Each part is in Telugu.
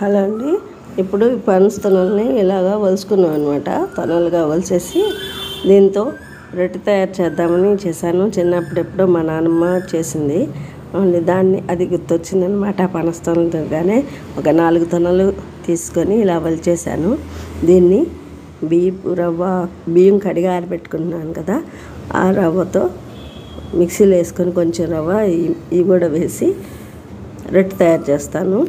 హలో అండి. ఇప్పుడు ఈ పనస తొనల్ని ఇలాగా వలుసుకున్నాం అనమాట. తొనలుగా వలిసేసి దీంతో రొట్టె తయారు చేద్దామని చేశాను. చిన్నప్పుడు ఎప్పుడో మా నాన్నమ్మ చేసింది. దాన్ని అది గుర్తొచ్చిందనమాట. పనస తొనలు తినగానే ఒక 4 తొనలు తీసుకొని ఇలా వలిచేసాను. దీన్ని బియ్యం కడిగి ఆరబెట్టుకున్నాను కదా, ఆ రవ్వతో మిక్సీలో వేసుకొని కొంచెం రవ్వ ఇవి కూడా వేసి రొట్టె తయారు చేస్తాను.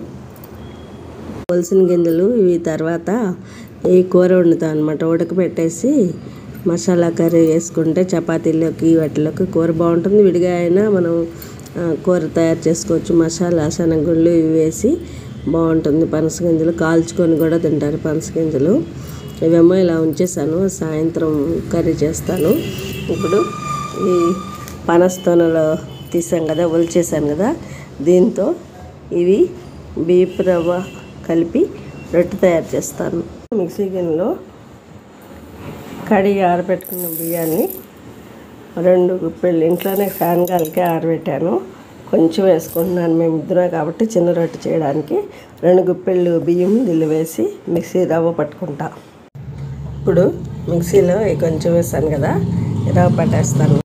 వలసిన గింజలు ఇవి తర్వాత ఈ కూర వండుతాం అనమాట. ఉడకబెట్టేసి మసాలా కర్రీ వేసుకుంటే చపాతీలోకి వాటిలోకి కూర బాగుంటుంది. విడిగా అయినా మనం కూర తయారు చేసుకోవచ్చు. మసాలా శనగగుళ్ళు ఇవి వేసి బాగుంటుంది. పనస గింజలు కాల్చుకొని కూడా తింటారు పనస గింజలు. ఇవేమో ఇలా ఉంచేసాను, సాయంత్రం కర్రీ చేస్తాను. ఇప్పుడు ఈ పనస తొనలు తీసాం కదా, ఒలిచేసాను కదా, దీంతో ఇవి బియ్యపు రవ్వ కలిపి రొట్టె తయారు చేస్తాను. మిక్సీ గిన్నెలో కడిగి ఆరబెట్టుకున్న బియ్యాన్ని 2 గుప్పెళ్ళు ఇంట్లోనే ఫ్యాన్ గాలికి ఆరబెట్టాను. కొంచెం వేసుకుంటున్నాను, మేము ఇద్దరే కాబట్టి చిన్న రొట్టె చేయడానికి. 2 గుప్పెళ్ళు బియ్యం దీనిలో వేసి మిక్సీ రవ్వ పట్టుకుంటా. ఇప్పుడు మిక్సీలో కొంచెం వేసాను కదా, రవ్వ పట్టేస్తాను.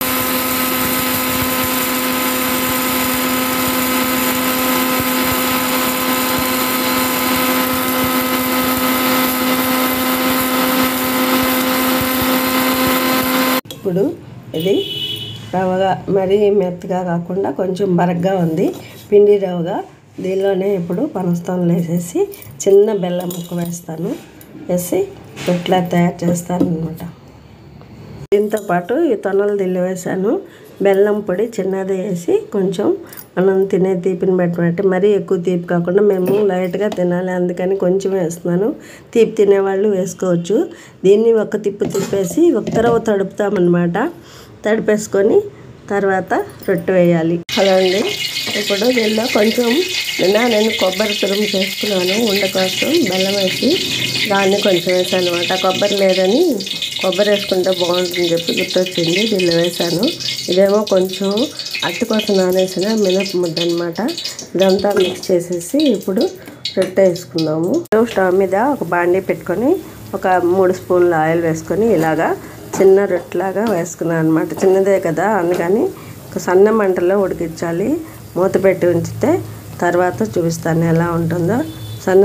ఇప్పుడు ఇది రవ్వగా మరీ మెత్తగా కాకుండా కొంచెం బరగ్గా ఉంది, పిండి రవ్వగా. దీనిలోనే ఇప్పుడు పనస తొనలు వేసేసి చిన్న బెల్లం ముక్క వేస్తాను. వేసి రొట్టెలా తయారు చేస్తాను అనమాట. దీంతో పాటు ఈ తొనలు దీనిలో వేసాను. బెల్లం పొడి చిన్నది వేసి కొంచెం మనం తినే తీపిని బట్టి, మరీ ఎక్కువ తీపి కాకుండా మేము లైట్గా తినాలి అందుకని కొంచెం వేస్తున్నాను. తీపి తినేవాళ్ళు వేసుకోవచ్చు. దీన్ని ఒక తిప్పేసి ఒక తరవ తడుపుతామన్నమాట. తడిపేసుకొని తర్వాత రొట్టె వేయాలి. అలా అండి. ఇప్పుడు దీనిలో కొంచెం నేను కొబ్బరి తురుము చేసుకున్నాను. ఉండ కోసం బెల్లం వేసి దాన్ని కొంచెం వేసాను అనమాట. కొబ్బరి లేదని కొబ్బరి వేసుకుంటే బాగుంటుందని చెప్పి గుర్తొచ్చింది, దీనిలో వేసాను. ఇదేమో కొంచెం అట్టు కోసం నానేసిన మినప ముద్ద అనమాట. ఇదంతా మిక్స్ చేసేసి ఇప్పుడు రొట్టె వేసుకున్నాము. స్టవ్ మీద ఒక బాండీ పెట్టుకొని ఒక 3 స్పూన్ల ఆయిల్ వేసుకొని ఇలాగా చిన్న రొట్టెలాగా వేసుకున్నాను అనమాట. చిన్నదే కదా అందుకని ఒక సన్న మంటలో ఉడికించాలి. మూత పెట్టి ఉంచితే తర్వాత చూపిస్తాను ఎలా ఉంటుందో. సన్న